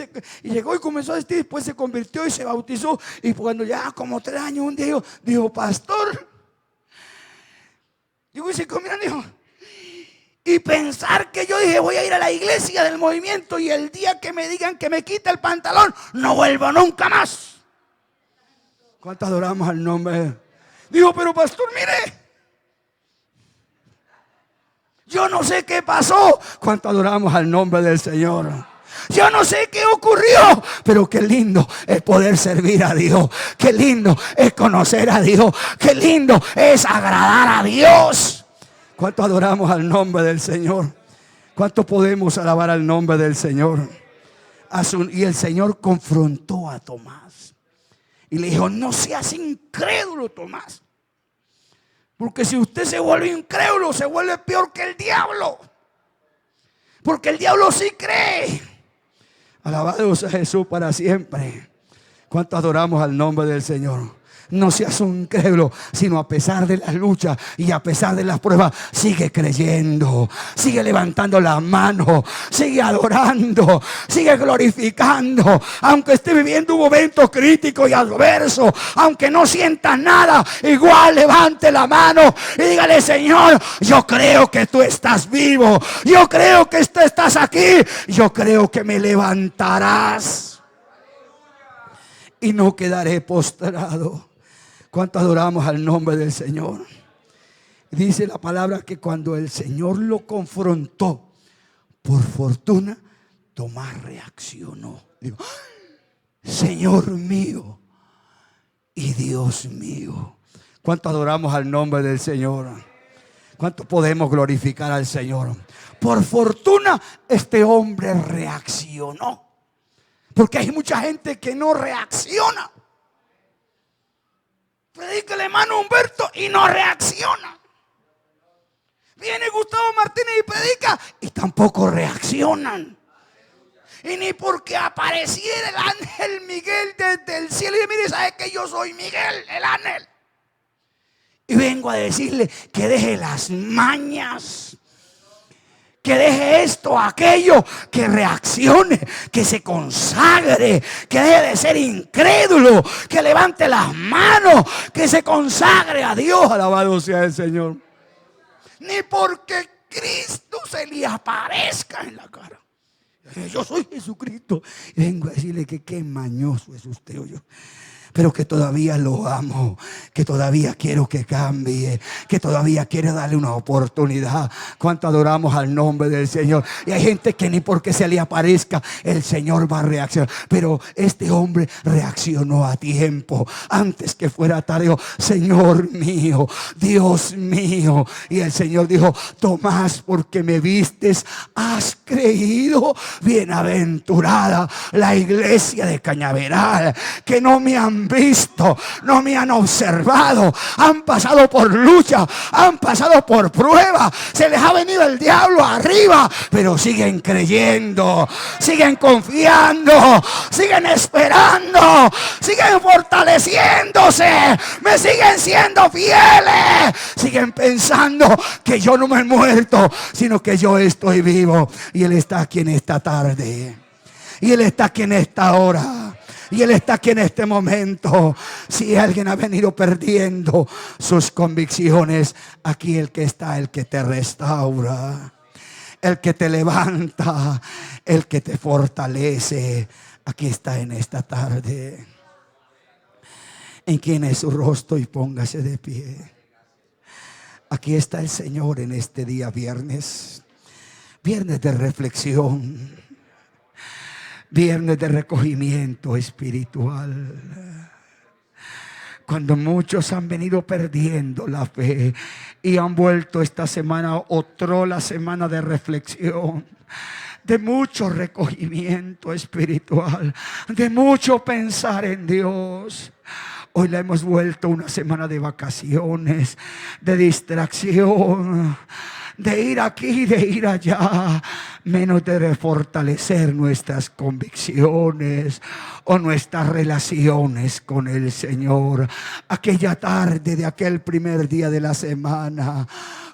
y llegó y comenzó a vestir, después se convirtió y se bautizó. Y cuando ya como 3 años, un día dijo, pastor, llegó y se comió, dijo, y pensar que yo dije, voy a ir a la iglesia del movimiento y el día que me digan que me quite el pantalón, no vuelvo nunca más. ¿Cuánto adoramos al nombre? Dijo, pero pastor, mire, yo no sé qué pasó. ¿Cuánto adoramos al nombre del Señor? Yo no sé qué ocurrió, pero qué lindo es poder servir a Dios. Qué lindo es conocer a Dios. Qué lindo es agradar a Dios. ¿Cuánto adoramos al nombre del Señor? ¿Cuánto podemos alabar al nombre del Señor? Y el Señor confrontó a Tomás y le dijo, no seas incrédulo, Tomás. Porque si usted se vuelve incrédulo, se vuelve peor que el diablo. Porque el diablo sí cree. Alabado sea Jesús para siempre. ¿Cuánto adoramos al nombre del Señor? No seas un incrédulo, sino a pesar de las luchas y a pesar de las pruebas, sigue creyendo, sigue levantando las manos, sigue adorando, sigue glorificando. Aunque esté viviendo un momento crítico y adverso, aunque no sientas nada, igual levante la mano y dígale, Señor, yo creo que tú estás vivo, yo creo que tú estás aquí, yo creo que me levantarás y no quedaré postrado. ¿Cuánto adoramos al nombre del Señor? Dice la palabra que cuando el Señor lo confrontó, por fortuna, Tomás reaccionó. Digo, Señor mío y Dios mío. ¿Cuánto adoramos al nombre del Señor? ¿Cuánto podemos glorificar al Señor? Por fortuna, este hombre reaccionó. Porque hay mucha gente que no reacciona. Predícale, hermano Humberto, y no reacciona. Viene Gustavo Martínez y predica y tampoco reaccionan. Y ni porque apareciera el ángel Miguel desde el cielo. Y mire, ¿sabe que yo soy Miguel, el ángel? Y vengo a decirle que deje las mañas, que deje esto, aquello, que reaccione, que se consagre, que deje de ser incrédulo, que levante las manos, que se consagre a Dios. Alabado sea el Señor. Ni porque Cristo se le aparezca en la cara. Yo soy Jesucristo. Y vengo a decirle que qué mañoso es usted o yo. Pero que todavía lo amo, que todavía quiero que cambie, que todavía quiero darle una oportunidad. Cuánto adoramos al nombre del Señor. Y hay gente que ni porque se le aparezca el Señor va a reaccionar. Pero este hombre reaccionó a tiempo, antes que fuera tarde. Señor mío, Dios mío. Y el Señor dijo, Tomás, porque me vistes, has creído. Bienaventurada la iglesia de Cañaveral, que no me han visto, no me han observado, han pasado por lucha, han pasado por prueba, se les ha venido el diablo arriba, pero siguen creyendo, siguen confiando, siguen esperando, siguen fortaleciéndose, me siguen siendo fieles, siguen pensando que yo no me he muerto, sino que yo estoy vivo. Y Él está aquí en esta tarde, y Él está aquí en esta hora, y Él está aquí en este momento. Si alguien ha venido perdiendo sus convicciones, aquí el que está, el que te restaura, el que te levanta, el que te fortalece, aquí está en esta tarde. Incline su rostro y póngase de pie. Aquí está el Señor en este día viernes. Viernes de reflexión, viernes de recogimiento espiritual. Cuando muchos han venido perdiendo la fe y han vuelto esta semana, la semana de reflexión, de mucho recogimiento espiritual, de mucho pensar en Dios. Hoy la hemos vuelto una semana de vacaciones, de distracción, de ir aquí, de ir allá, menos de fortalecer nuestras convicciones o nuestras relaciones con el Señor. Aquella tarde de aquel primer día de la semana,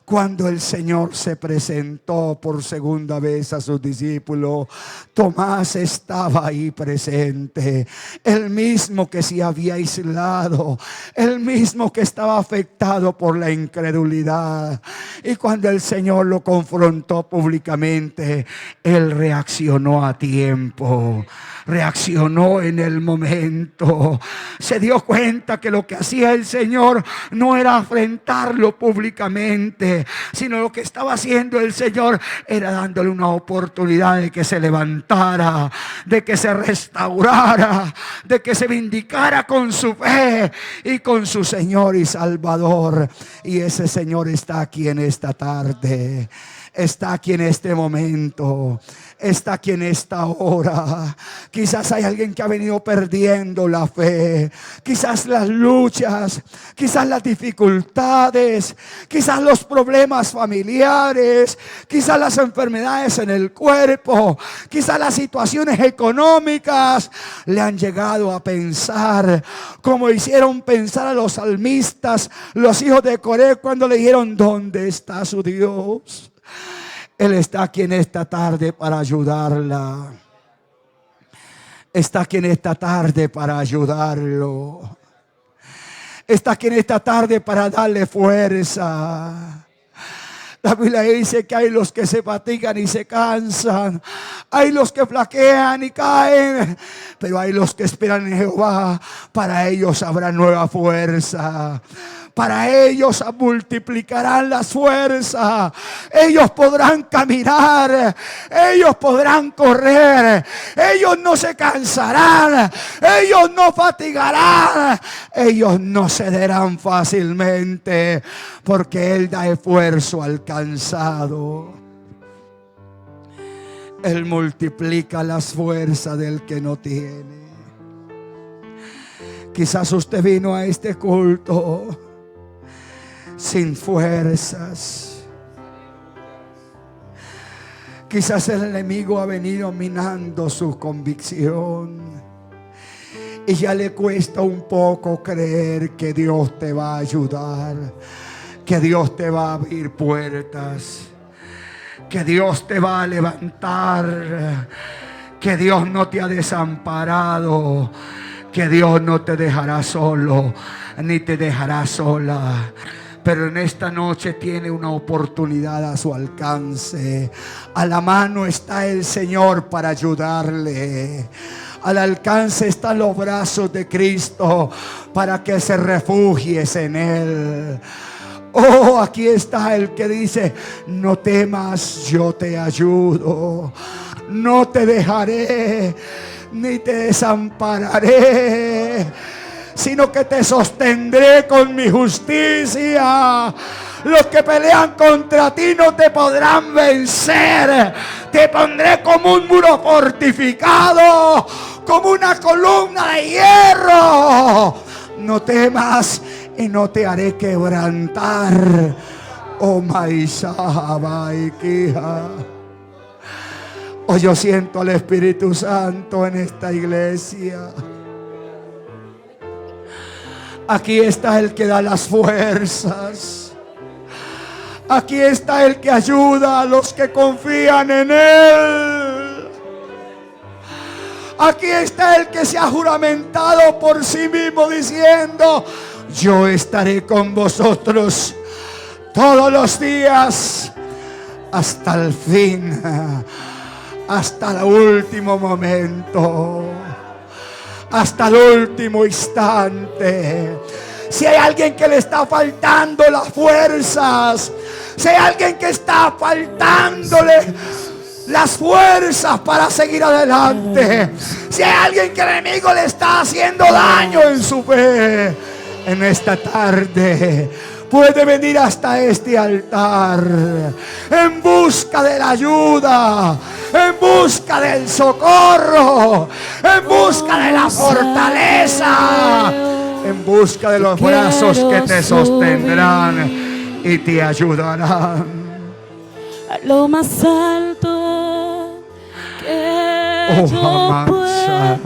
Cuando el Señor se presentó por segunda vez a sus discípulos, Tomás estaba ahí presente. El mismo que se había aislado, el mismo que estaba afectado por la incredulidad. Y cuando el Señor lo confrontó públicamente, él reaccionó a tiempo. Reaccionó en el momento. Se dio cuenta que lo que hacía el Señor no era afrentarlo públicamente, sino lo que estaba haciendo el Señor era dándole una oportunidad de que se levantara, de que se restaurara, de que se vindicara con su fe y con su Señor y Salvador. Y ese Señor está aquí en esta tarde. Está aquí en este momento, está aquí en esta hora. Quizás hay alguien que ha venido perdiendo la fe. Quizás las luchas, quizás las dificultades, quizás los problemas familiares, quizás las enfermedades en el cuerpo, quizás las situaciones económicas le han llegado a pensar como hicieron pensar a los salmistas, los hijos de Coré, cuando le dijeron: ¿dónde está su Dios? Él está aquí en esta tarde para ayudarla. Está aquí en esta tarde para ayudarlo. Está aquí en esta tarde para darle fuerza. La Biblia dice que hay los que se fatigan y se cansan. Hay los que flaquean y caen. Pero hay los que esperan en Jehová. Para ellos habrá nueva fuerza. Para ellos multiplicarán las fuerzas. Ellos podrán caminar. Ellos podrán correr. Ellos no se cansarán. Ellos no fatigarán. Ellos no cederán fácilmente. Porque Él da esfuerzo al cansado. Él multiplica las fuerzas del que no tiene. Quizás usted vino a este culto sin fuerzas. Quizás el enemigo ha venido minando su convicción y ya le cuesta un poco creer que Dios te va a ayudar, que Dios te va a abrir puertas, que Dios te va a levantar, que Dios no te ha desamparado, que Dios no te dejará solo ni te dejará sola. Pero en esta noche tiene una oportunidad a su alcance. A la mano está el Señor para ayudarle. Al alcance están los brazos de Cristo para que se refugies en Él. Oh, aquí está el que dice: no temas, yo te ayudo. No te dejaré ni te desampararé, sino que te sostendré con mi justicia. Los que pelean contra ti no te podrán vencer. Te pondré como un muro fortificado, como una columna de hierro. No temas y no te haré quebrantar. Oh, Maisabaikia. Oh, yo siento al Espíritu Santo en esta iglesia. Aquí está el que da las fuerzas. Aquí está el que ayuda a los que confían en Él. Aquí está el que se ha juramentado por sí mismo diciendo: yo estaré con vosotros todos los días hasta el fin, hasta el último momento, hasta el último instante. Si hay alguien que le está faltando las fuerzas, si hay alguien que está faltándole las fuerzas para seguir adelante, si hay alguien que el enemigo le está haciendo daño en su fe, en esta tarde puede venir hasta este altar en busca de la ayuda, en busca del socorro, en busca de la fortaleza, en busca de los brazos que te sostendrán y te ayudarán. A lo más alto que yo pueda,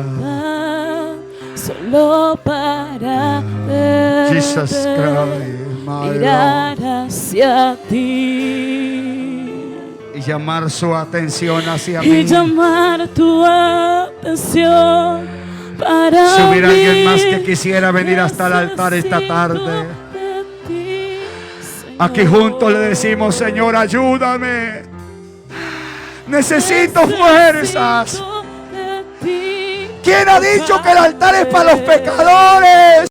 solo para verte. Jesus Christ. mirar hacia ti y llamar su atención hacia mí. y llamar tu atención para Si hubiera mí. alguien más que quisiera venir hasta el altar esta tarde, aquí juntos le decimos: Señor, ayúdame. Necesito fuerzas. ¿Quién ha dicho que el altar es para los pecadores?